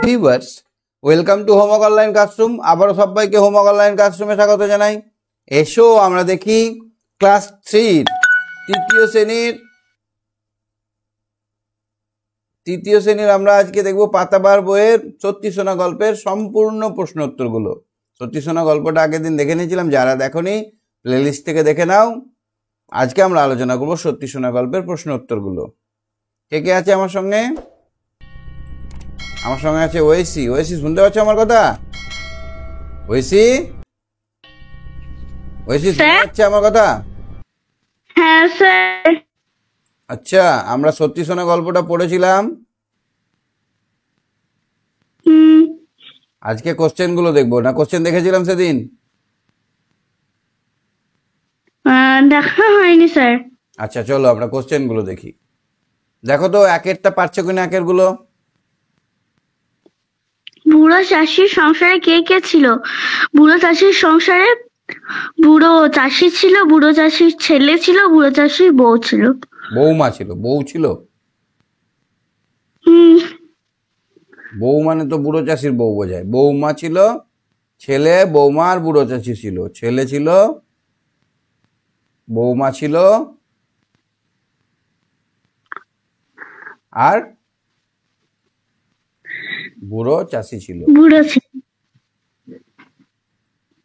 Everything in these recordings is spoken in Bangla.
Viewers, welcome to homework online classroom. আবারও সবাইকে হোমওয়ার্ক অনলাইন ক্লাসরুমে স্বাগত জানাই। এসো আমরা দেখি ক্লাস 3 তৃতীয় শ্রেণীর আমরা আজকে দেখব পাতাবার বইয়ের সত্যি সোনা গল্পের সম্পূর্ণ প্রশ্ন উত্তরগুলো। সত্যি সোনা গল্পটা আগের দিন দেখে নিয়েছিলাম, যারা দেখোনি প্লেলিস্ট থেকে দেখে নাও। আজকে আমরা আলোচনা করব সত্যি সোনা গল্পের প্রশ্ন উত্তরগুলো। কে কে আছে আমার সঙ্গে? আমার সঙ্গে আছে ওয়েসি। ওয়েসি শুনতে পাচ্ছ আমার কথা? ওয়েসি শুনতে পাচ্ছে আমার কথা? হ্যাঁ স্যার। আচ্ছা, আমরা সত্যি সোনা গল্পটা পড়েছিলাম। আজকে কোশ্চেন গুলো দেখবো না? কোশ্চেন দেখেছিলাম সেদিন? দেখা হয়নি স্যার। আচ্ছা চলো আমরা কোশ্চেন গুলো দেখি। দেখো তো একেরটা পারছো কিনা একের গুলো। বুড়ো চাষির সংসারে কে কে ছিল? বুড়ো চাষির সংসারে বুড়ো চাষি ছিল, বুড়ো চাষির ছেলে ছিল, বুড়ো চাষির বউ ছিল। বৌমা ছিল, বউ ছিল? বউ মানে তো বুড়ো চাষির বউ বোঝায়। বৌমা ছিল, ছেলে, বৌমা আর বুড়ো চাষি ছিল। ছেলে ছিল, বৌমা ছিল, আর বুড়ো চাষি ছিল। বুড়ো ছিল।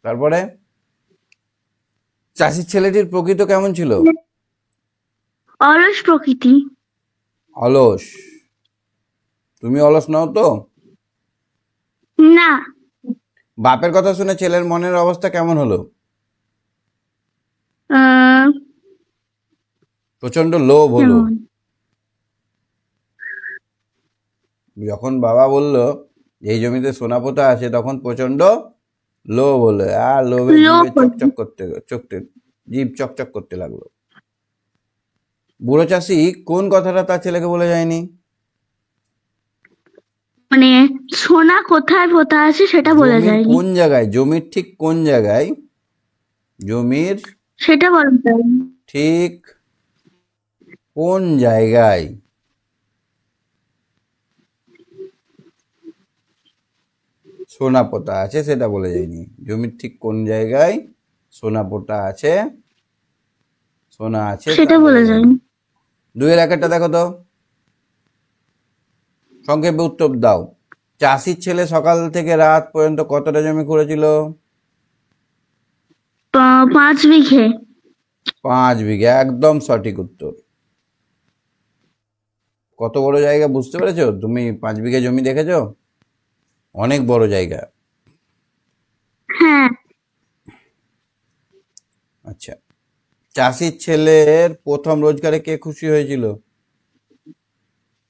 তারপরে চাষির ছেলেটির প্রকৃত কেমন ছিল? অলস প্রকৃতি। অলস? তুমি অলস নও তো? না। বাপের কথা শুনে ছেলের মনের অবস্থা কেমন হলো? প্রচন্ড লোভ হলো। যখন বাবা বলল এই জমিতে সোনা পোতা আছে, তখন প্রচন্ড লোভ হলো, আর লোভে জিভ চকচক করতে লাগলো। বুড়ো চাষি কোন কথাটা তার ছেলেকে বলে যায়নি? মানে সোনা কোথায় পোতা আছে সেটা বলে যায়নি। কোন জায়গায়, জমির ঠিক কোন জায়গায়, জমির সেটা বলা যায়নি। ঠিক কোন জায়গায় সোনা পোতা আছে সেটা বলে যায়নি। জমির ঠিক কোন জায়গায় সোনা পোতা আছে, সোনা আছে সেটা বলে যায়নি। দুইয়ের একেরটা দেখো তো, সংক্ষেপে উত্তর দাও। চাষির ছেলে সকাল থেকে রাত পর্যন্ত কতটা জমি করেছিল? 5 বিঘে। 5 বিঘে, একদম সঠিক উত্তর। কত বড় জায়গা বুঝতে পেরেছো তুমি? 5 বিঘে জমি দেখেছো? অনেক বড় জায়গা। হ্যাঁ। আচ্ছা, চাষির ছেলের প্রথম রোজগারে কে খুশি হয়েছিল?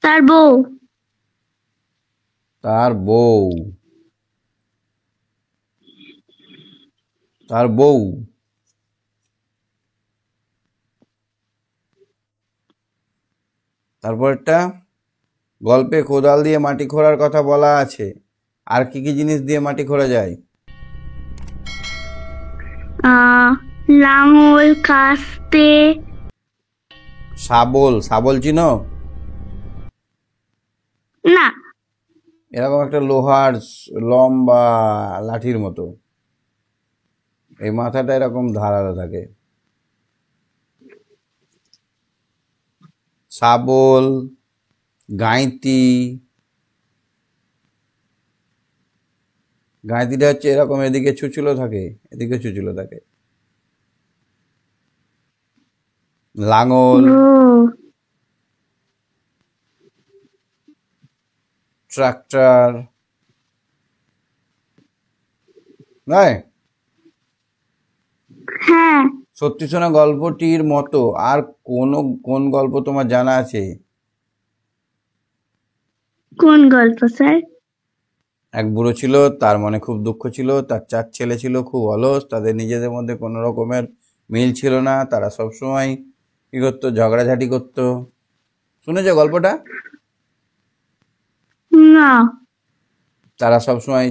তার বউ। তার বউ। তার বউ। তারপরটা, গল্পে কোদাল দিয়ে মাটি খোঁড়ার কথা বলা আছে, আর কি কি জিনিস দিয়ে মাটি খোঁড়া যায়? লাঙল, কাস্তে। শাবল। শাবল চিনো? না। এরকম একটা লোহার লম্বা লাঠির মতো, এই মাথাটা এরকম ধারালো থাকে। শাবল, গাঁইতি। গাঁইতিটা হচ্ছে এরকম, এদিকে ছুচুলো থাকে, এদিকে ছুচুলো থাকে। লাঙল, ট্রাক্টর, নয়? হ্যাঁ। সত্যি শোনা গল্পটির মতো আর কোন গল্প তোমার জানা আছে? কোন গল্প স্যার? এক বুড়ো ছিল, তার মনে খুব দুঃখ ছিল। তার 4 ছেলে ছিল, খুব অলস। তাদের নিজেদের মধ্যে কোনো রকমের মিল ছিল না। তারা সবসময় কি করতো? ঝগড়াঝাটি করতো। শুনেছো গল্পটা? না। তারা সবসময়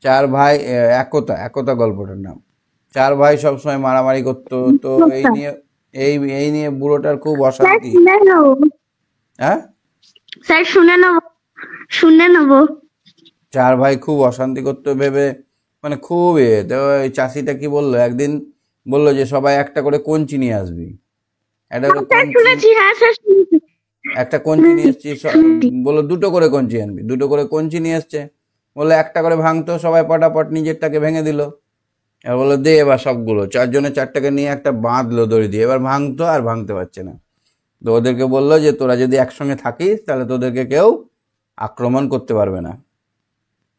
চার ভাই, একতা গল্পটার নাম। 4 ভাই সবসময় মারামারি করতো। তো এই নিয়ে বুড়োটার খুব অশান্তি। হ্যাঁ, স্যার শুনে নেবো। চার ভাই খুব অশান্তি করতে ভেবে মানে খুব তো ওই চাষিটা কি বললো একদিন, বললো যে সবাই একটা করে কঞ্চি নিয়ে আসবি। একটা করে স্যার কঞ্চি, শুনেছি, হ্যাঁ স্যার শুনেছি। একটা কঞ্চি নিয়ে এসছি, বললো দুটো করে কঞ্চি আনবি, দুটো করে কঞ্চি নিয়ে এসছে। বললো একটা করে ভাঙতো, সবাই পটাপট নিজেরটাকে ভেঙে দিল। এবার বললো দে এবার সবগুলো, চারজনে চারটাকে নিয়ে একটা বাঁধলো দড়ি দিয়ে, এবার ভাঙতো আর ভাঙতে পারছে না। তো ওদেরকে বললো যে তোরা যদি একসঙ্গে থাকিস তাহলে তোদেরকে কেউ আক্রমণ করতে পারবে না,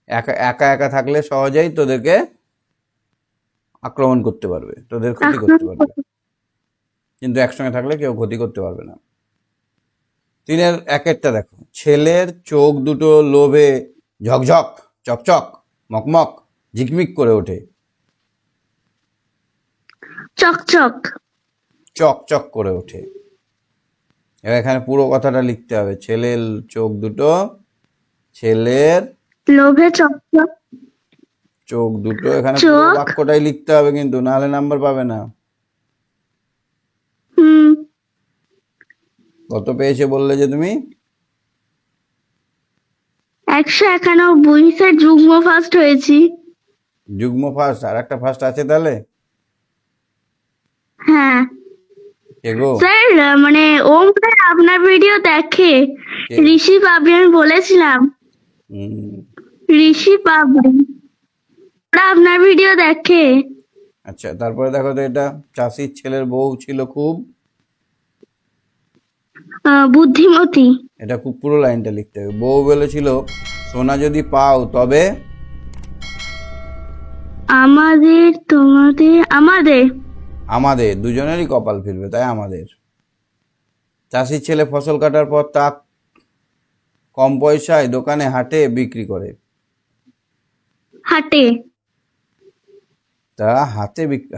একা একা একা থাকলে সহজেই তোদেরকে আক্রমণ করতে পারবে, তোদের ক্ষতি করতে পারবে, কিন্তু একসঙ্গে থাকলে কেউ ক্ষতি করতে পারবে না। তিনের একেরটা দেখো, ছেলের চোখ দুটো লোভে ঝকঝক চকচক মকমক ঝিকমিক করে ওঠে। চকচক। চকচক করে ওঠে। এবার এখানে পুরো কথাটা লিখতে হবে, ছেলের চোখ দুটো, ছেলের লোভে চকচক। চোখ দুটো, এখানে পুরো বাক্যটাই লিখতে হবে কিন্তু, নাহলে নাম্বার পাবে না। কত পেয়েছে বললে যে তুমি? 191। স্যার যুগ্ম ফার্স্ট হয়েছি। যুগ্ম ফার্স্ট? আর একটা ফার্স্ট আছে তাহলে? হ্যাঁ এগো স্যার, মানে ও মনে হয় আপনার ভিডিও দেখে। ঋষি পাবলি, আমি বলেছিলাম ঋষি পাবলি, ওরা আপনার ভিডিও দেখে। আচ্ছা, তারপরে দেখো তো, এটা চাষির ছেলের বউ ছিল খুব বুদ্ধিমতী। এটা খুব পুরো লাইনটা লিখতে হবে। বউ বলেছিল সোনা যদি পাও তবে আমাদের, তোমাদের, আমাদের, আমাদের দুজনেরই কপাল ফিরবে, তাই আমাদের। চাষির ছেলে ফসল কাটার পর তা কম পয়সায় দোকানে হাটে বিক্রি করে। হাটে। তা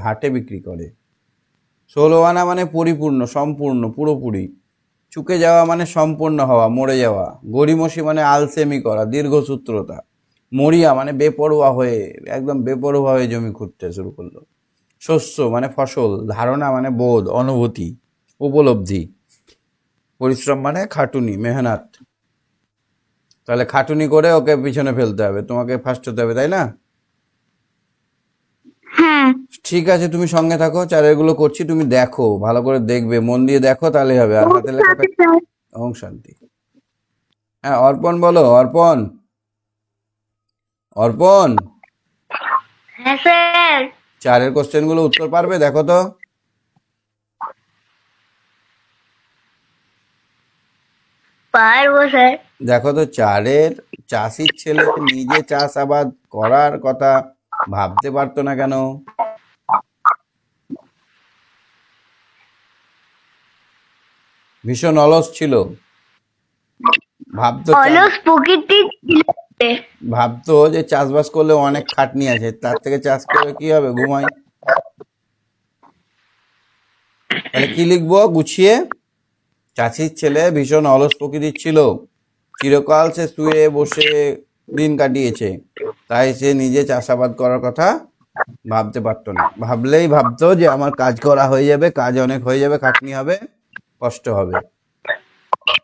হাটে বিক্রি করে। 16 আনা মানে পরিপূর্ণ, সম্পূর্ণ, পুরোপুরি। চুকে যাওয়া মানে সম্পূর্ণ হওয়া, মরে যাওয়া। গড়িমসি মানে আলসেমি করা, দীর্ঘসূত্রতা। মরিয়া মানে বেপরোয়া হয়ে, একদম বেপরোয়া হয়ে জমি খুঁড়তে শুরু করলো। শস্য মানে ফসল। ধারণা মানে বোধ, অনুভূতি, উপলব্ধি। পরিশ্রম মানে খাটুনি, মেহনত। তাহলে খাটুনি করে ওকে পিছনে ফেলতে হবে, তোমাকে ফার্স্ট হতে হবে, তাই না? হ্যাঁ ঠিক আছে, তুমি সঙ্গে থাকো, চারেরগুলো করছি, তুমি দেখো, ভালো করে দেখবে, মন দিয়ে দেখো, তাহলে হবে। আর হাতে লেখা ওম শান্তি। হ্যাঁ অর্পণ বলো, অর্পণ, অর্পণ। হ্যাঁ স্যার। চারের কোশ্চেন গুলো উত্তর পারবে? দেখো তো। পারবো স্যার। দেখো তো, চারের চাষির ছেলে নিজে চাষাবাদ করার কথা ভাবতে পারতো না কেন? ভীষণ অলস ছিল। ভাবতো যে চাষবাস করলে অনেক খাটনি আছে, তার থেকে চাষ করে কি হবে, ঘুমাই। তাহলে কি লিখবো গুছিয়ে? চাষির ছেলে ভীষণ অলস প্রকৃতির ছিল, চিরকাল সে শুয়ে বসে দিন কাটিয়েছে, তাই সে নিজে চাষাবাদ করার কথা ভাবতে পারতো না। ভাবলেই ভাবতো যে আমার কাজ করা হয়ে যাবে, কাজ অনেক হয়ে যাবে, খাটনি হবে, কষ্ট হবে।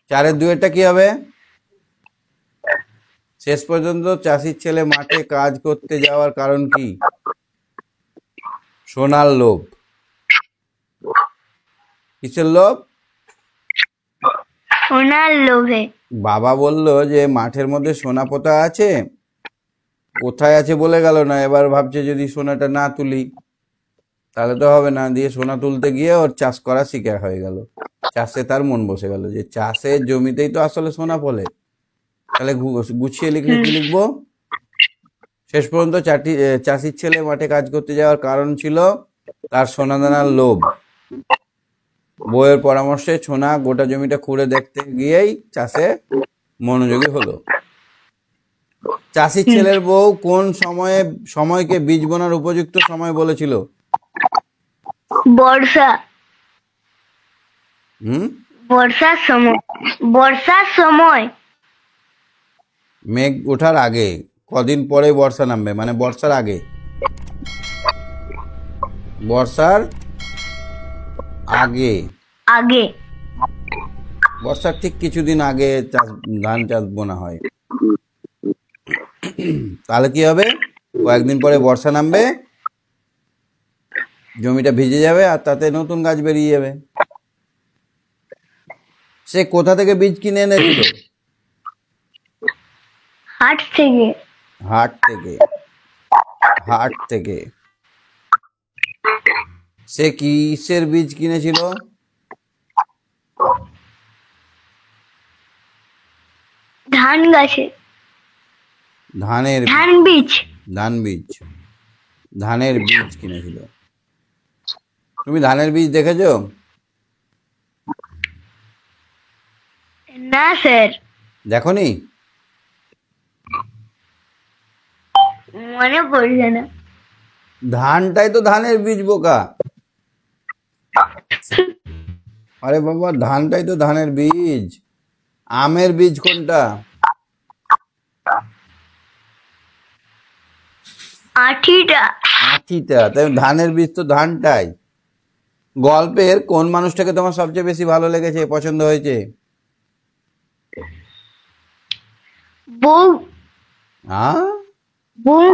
চারের দুয়েরটা কি হবে? শেষ পর্যন্ত চাষির ছেলে মাঠে কাজ করতে যাওয়ার কারণ কি? সোনার লোভ। কিসের লোভ? সোনার লোভে। বাবা বলল যে মাঠের মধ্যে সোনা পোতা আছে, কোথায় আছে বলে গেল না। এবার ভাবছে যদি সোনাটা না তুলি তাহলে তো হবে না, দিয়ে সোনা তুলতে গিয়ে ওর চাষ করা শিখা হয়ে গেল। চাষে তার মন বসে গেল যে চাষের জমিতেই তো আসলে সোনা ফলে। তাহলে গুছিয়ে লিখলে কি লিখবো? শেষ পর্যন্ত চাষির ছেলে মাঠে কাজ করতে যাওয়ার কারণ ছিল তার সোনাদানার লোভ। বউয়ের পরামর্শে সোনা গোটা জমিটা খুঁড়ে দেখতে গিয়েই চাষে মনোযোগী হলো। চাষির ছেলের বউ কোন সময়কে বীজ বোনার উপযুক্ত সময় বলেছিল? বর্ষা। বর্ষার সময়। বর্ষার সময়। মেঘ ওঠার আগে। কদিন পরে বর্ষা নামবে, মানে বর্ষার আগে। বর্ষার আগে। আগে। বর্ষার ঠিক কিছুদিন আগে ধান চাষ বোনা হয়। তাহলে কি হবে, কয়েকদিন পরে বর্ষা নামবে, জমিটা ভিজে যাবে আর তাতে নতুন গাছ বেরিয়ে যাবে। সে কোথা থেকে বীজ কিনে এনেছিল? হাট থেকে। হাট থেকে। হাট থেকে। সে কিসের বীজ কিনেছিল? ধান গাছে। ধানের ধান বীজ। ধান বীজ। ধানের বীজ কিনেছিল। তুমি ধানের বীজ দেখেছো? না স্যার, দেখোনি? মনে পড়ছে না। ধানটাই তো ধানের বীজ বোকা। আরে বাবা, ধানটাই তো ধানের বীজ। আমের বীজ কোনটা? আঠিটা। আঠিটা। তাই ধানের বীজ তো ধানটাই। গল্পের কোন মানুষটাকে তোমার সবচেয়ে বেশি ভালো লেগেছে, পছন্দ হয়েছে? বউ। হ্যাঁ, বউ,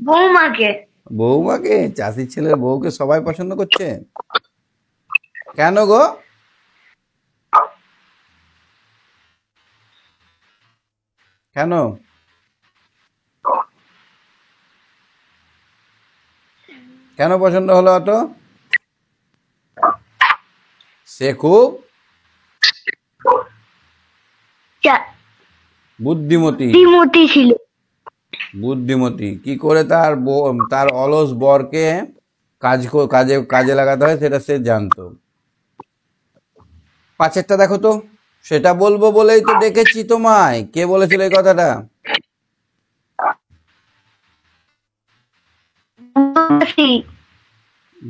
বৌমাকে। বৌমাকে? চাষির ছেলের বউকে সবাই পছন্দ করছে? কেন গো? কেন? কেন পছন্দ হলো অত? সে খুব বুদ্ধিমতী। বুদ্ধিমতী ছিল। বুদ্ধিমতী। কি করে তার অলস বরকে কাজে লাগাতে হয় সেটা সে জানতো। পাঁচেরটা দেখো তো। সেটা বলবো বলেই তো ডেকেছি তোমায়। কে বলেছিল এই কথাটা?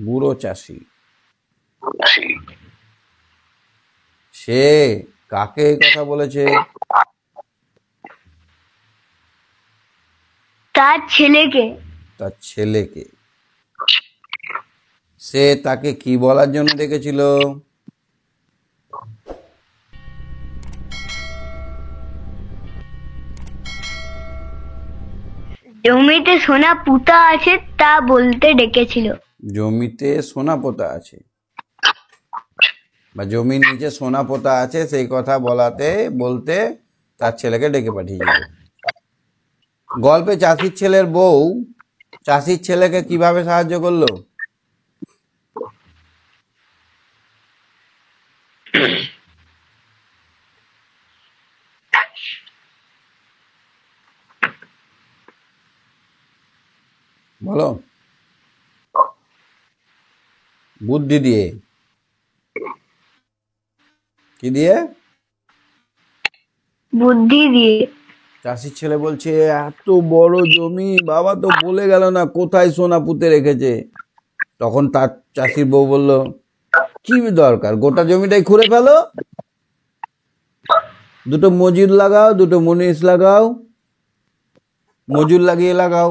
বুড়ো চাষি। সে কাকে এই কথা বলেছে? তার ছেলেকে। তার ছেলেকে। সে তাকে কি বলার জন্য ডেকেছিল? জমিতে সোনা পুঁতা আছে তা বলতে ডেকেছিল। জমিতে সোনা পোতা আছে, বা জমির নিচে সোনা পোতা আছে সেই কথা বলতে তার ছেলেকে ডেকে পাঠিয়েছিল। গল্পে চাষির ছেলের বউ চাষির ছেলেকে কিভাবে সাহায্য করলো? বলো। বুদ্ধি দিয়ে। কি দিয়ে? বুদ্ধি দিয়ে। চাষির ছেলে বলছে, এত বড় জমি, বাবা তো বলে গেল না কোথায় সোনা পুঁতে রেখেছে। তখন তার চাষির বউ বলল, কি দরকার, গোটা জমিটাই খুঁড়ে ফেলো, দুটো মজুর লাগাও, দুটো মুনিশ লাগাও, মজুর লাগিয়ে লাগাও।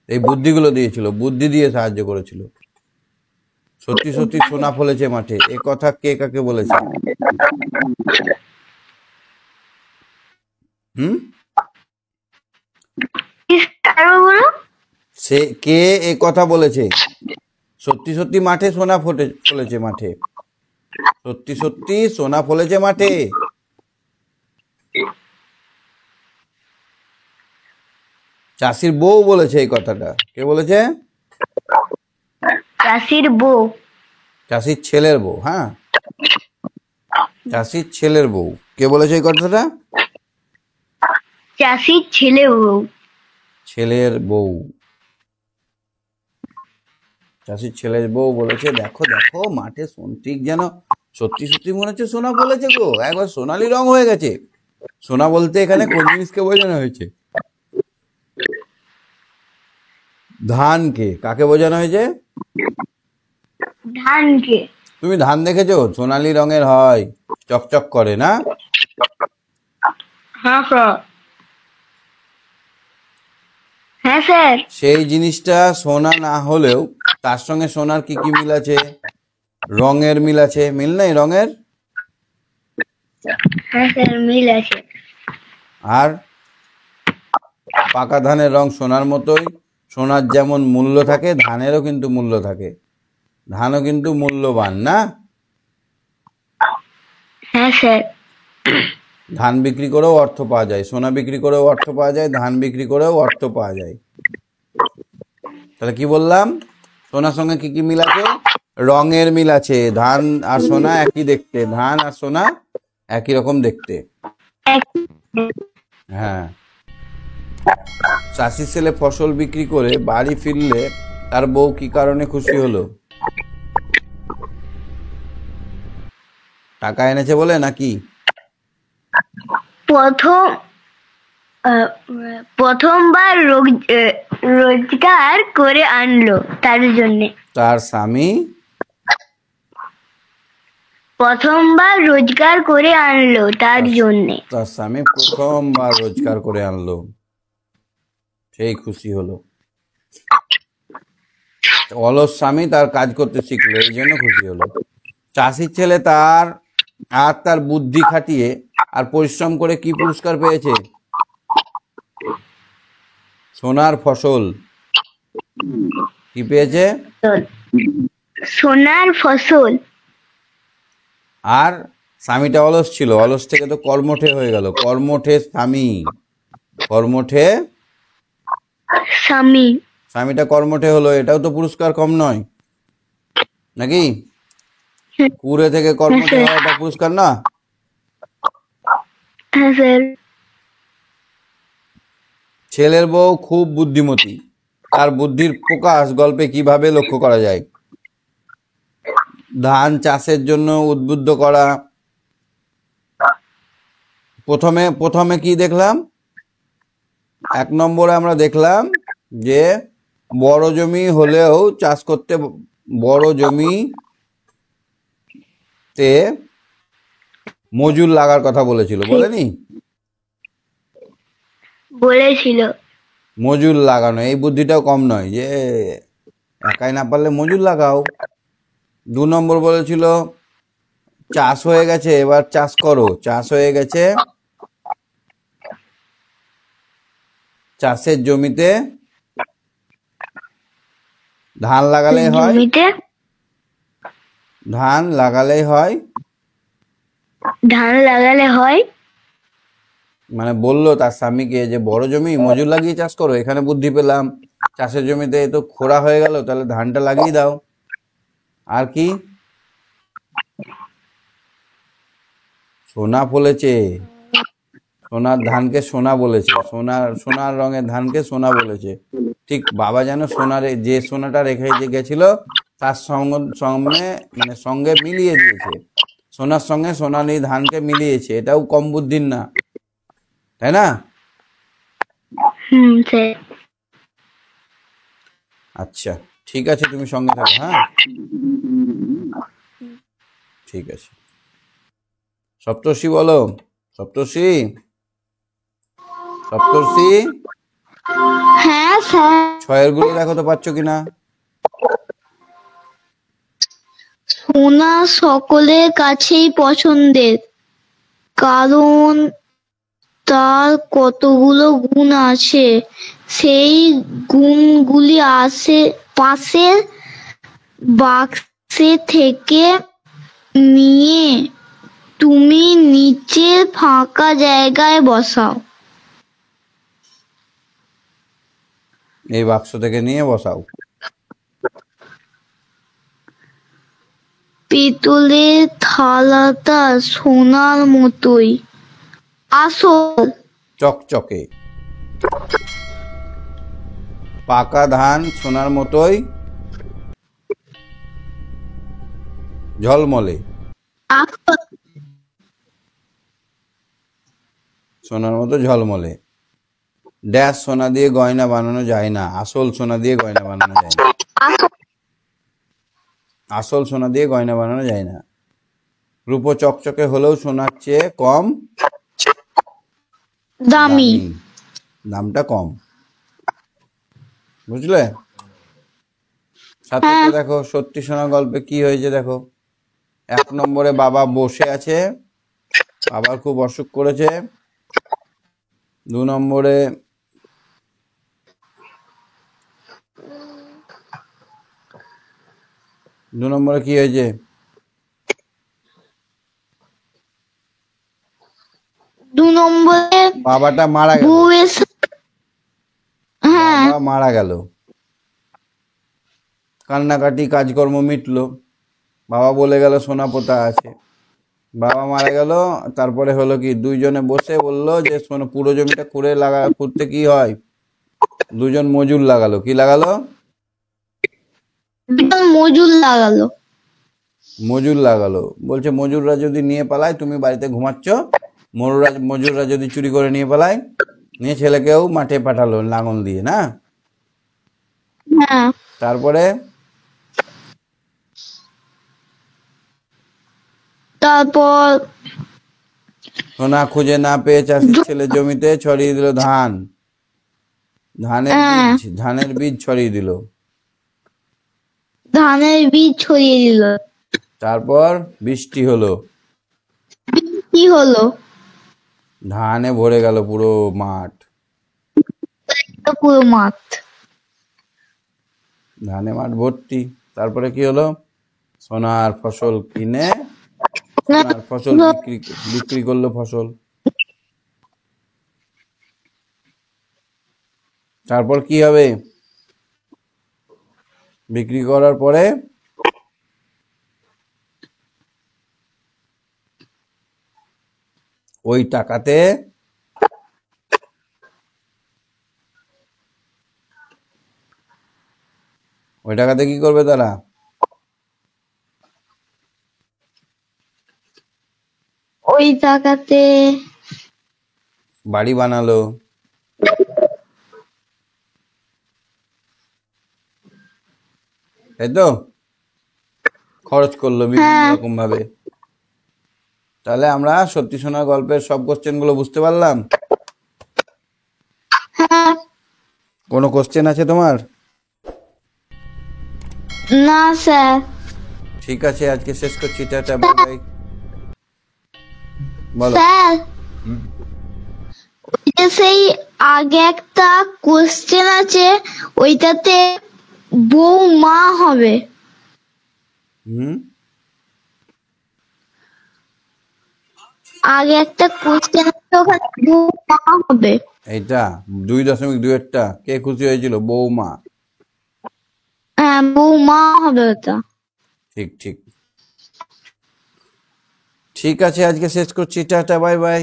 এই বুদ্ধিগুলো দিয়েছিল, বুদ্ধি দিয়ে সাহায্য করেছিল। সত্যি সত্যি সোনা ফলেছে মাঠে, এ কথা কে কাকে বলেছে? সে কে এ কথা বলেছে? সত্যি সত্যি মাঠে সোনা ফলেছে মাঠে। সত্যি সত্যি সোনা ফলেছে মাঠে। চাষির বউ বলেছে এই কথাটা। কে বলেছে? চাষির বউ। চাষির ছেলের বউ। হ্যাঁ, চাষির ছেলের বউ। কে বলেছে এই কথাটা? চাষির ছেলে বউ। ছেলের বউ। চাষির ছেলের বউ বলেছে, দেখো দেখো মাঠে ঠিক যেন সত্যি সত্যি মনে হচ্ছে সোনা ফলেছে গো, একবার সোনালি রং হয়ে গেছে। সোনা বলতে এখানে কোন জিনিসকে বোঝানো হয়েছে? ধানকে। কাকে বোঝানো হয়েছে? ধানকে। তুমি ধান দেখেছো? সোনালি রঙের হয়, চকচক করে না? হ্যাঁ স্যার। হ্যাঁ স্যার। সেই জিনিসটা সোনা না হলেও তার সঙ্গে সোনার কি কি মিল আছে? রঙের মিল আছে। মিল নেই রঙের? হ্যাঁ স্যার মিল আছে। আর পাকা ধানের রং সোনার মতোই, সোনার যেমন মূল্য থাকে ধানেরও কিন্তু মূল্য থাকে, ধানও কিন্তু মূল্যবান না? হ্যাঁ স্যার। ধান বিক্রি করেও অর্থ পাওয়া যায়, সোনা বিক্রি করেও অর্থ পাওয়া যায়, ধান বিক্রি করেও অর্থ পাওয়া যায়। তাহলে কি বললাম? সোনার সঙ্গে কি কি মিল আছে? রঙের মিল আছে। ধান আর সোনা একই দেখতে, ধান আর সোনা একই রকম দেখতে। হ্যাঁ। চাষির ছেলে ফসল বিক্রি করে বাড়ি ফিরলে তার বউ কি কারণে খুশি হলো? টাকা এনেছে বলে নাকি? প্রথম প্রথমবার রোজগার করে আনলো তার জন্যে। তার স্বামী প্রথমবার রোজগার করে আনলো তার জন্যে। তার স্বামী প্রথমবার রোজগার করে আনলো, সেই খুশি হলো। অলস স্বামী তার কাজ করতে শিখলো, এই জন্য খুশি হলো। চাষির ছেলে তার বুদ্ধি খাটিয়ে আর পরিশ্রম করে কি পুরস্কার পেয়েছে? সোনার ফসল। কি পেয়েছে? সোনার ফসল। আর স্বামীটা অলস ছিল, অলস থেকে তো কর্মঠে হয়ে গেল, কর্মঠে স্বামী, কর্মঠে স্বামী। স্বামীটা কর্মঠে হলো, এটাও তো পুরস্কার কম নয় নাকি? কুড়ে থেকে কর্মঠে হওয়া এটা পুরস্কার না? হ্যাঁ স্যার। ছেলের বউ খুব বুদ্ধিমতী, তার বুদ্ধির প্রকাশ গল্পে কিভাবে লক্ষ্য করা যায়? ধান চাষের জন্য উদ্বুদ্ধ করা। প্রথমে কি দেখলাম? 1 নম্বরে আমরা দেখলাম যে বড় জমি হলেও চাষ করতে, বড় জমিতে মজুর লাগার কথা বলেছিল, বলেনি? বলেছিল। মজুর লাগানো, এই বুদ্ধিটাও কম নয় যে একাই না পারলে মজুর লাগাও। 2 নম্বর বলেছিল চাষ হয়ে গেছে এবার চাষ করো, চাষ হয়ে গেছে, চাষের জমিতে ধান লাগালেই হয়, জমিতে ধান লাগালেই হয়, ধান লাগালে হয়। মানে বললো তার স্বামীকে যে বড় জমি মজুর লাগিয়ে চাষ করো, এখানে বুদ্ধি পেলাম। চাষের জমিতে তো খোঁড়া হয়ে গেল, তাহলে ধানটা লাগিয়ে দাও। আর কি? সোনা ফলেছে, সোনার ধানকে সোনা বলেছে, সোনার রঙের ধানকে সোনা বলেছে। ঠিক বাবা যেন যে সোনাটা রেখে গেছিল তার সঙ্গে মিলিয়ে দিয়েছে, সোনার সঙ্গে সোনালি ধানকে মিলিয়েছে। এটাও কম বুদ্ধির না, তাই না? আচ্ছা ঠিক আছে, তুমি সঙ্গে থাকো। হ্যাঁ ঠিক আছে। সপ্তর্ষি বলো, সপ্তর্ষি, সপ্তর্ষি। হ্যাঁ স্যার। 6 গুলো দেখো তো পাচ্ছ কিনা? সোনা সকলের কাছেই পছন্দের, কারণ তার কতগুলো গুণ আছে। সেই গুণগুলি পাশের বাক্সে থেকে নিয়ে তুমি নিচের ফাঁকা জায়গায় বসাও। এই বাক্স থেকে নিয়ে বসাও। পিতলের থালাটা সোনার মতোই আসল, চকচকে। পাকা ধান সোনার মতোই ঝলমলে, সোনার মতো ঝলমলে। ড্যাশ সোনা দিয়ে গয়না বানানো যায় না, আসল সোনা দিয়ে গয়না বানানো যায় না, আসল সোনা দিয়ে গয়না বানানো যায় না। রূপো চকচকে হলেও সোনার চেয়ে কম দামি, দামটা কম। বুঝলে? সাথে তো দেখো সত্যি সোনা গল্পে কি হয়েছে দেখো। 1 নম্বরে বাবা বসে আছে, আবার খুব অসুখ করেছে। 2 নম্বরে কি হয়েছে? 2 নম্বরে বাবাটা মারা গেল। বউ এসে হ্যাঁ বাবা মারা গেল, কান্নাকাটি কাজকর্ম মিটলো, বাবা বলে গেল সোনা পোতা আছে। বাবা মারা গেল, তারপরে হলো কি, দুইজনে বসে বললো যে সোনা পুরো জমিটা খুঁড়তে কি হয়, দুজন মজুর লাগালো। কি লাগালো? দুজন মজুর লাগালো। বলছে মজুররা যদি নিয়ে পালায়, তুমি বাড়িতে ঘুমাচ্ছ, মজুররা যদি চুরি করে নিয়ে পালায়, নিয়ে ছেলেকেও মাঠে পাঠালো লাঙল দিয়ে, না? হ্যাঁ তারপরে তারপর সোনা খুঁজে না পেয়ে চাষির ছেলে জমিতে ছড়িয়ে দিল ধান। হ্যাঁ ধানের বীজ ছড়িয়ে দিল। ধানের বীজ ছড়িয়ে দিল। তারপর বৃষ্টি হলো, কি হলো? ধানে ভরে গেল পুরো মাঠ। পুরো মাঠ। ধানে মাঠ ভর্তি। তারপরে কি হলো? সোনার ফসল কিনে সোনার ফসল বিক্রি করলো ফসল। তারপর কি হবে? বিক্রি করার পরে ওই টাকাতে কি করবে তারা? ওই টাকাতে বাড়ি বানালো, তাই তো? খরচ করলো বিভিন্ন রকম ভাবে। তাহলে আমরা সত্যি সোনা গল্পের সব কোশ্চেন গুলো বুঝতে পারলাম। হ্যাঁ কোনো কোশ্চেন আছে তোমার? না স্যার। ঠিক আছে, আজকে শেষ করছি, টাটা বাই বাই। বলো। স্যার ওই যে সেই আগে একটা কোশ্চেন আছে, ওইটাতে বউ মা হবে। হুম, আগে একটা কোশ্চেন আছে, ওখানে বউ মা হবে। এইটা 2.2-টা কে খুশি হয়েছিল? বৌমা। হ্যাঁ বউ মা হবে ওটা। ঠিক ঠিক। ঠিক আছে, আজকে শেষ করছি, টাটা বাই বাই।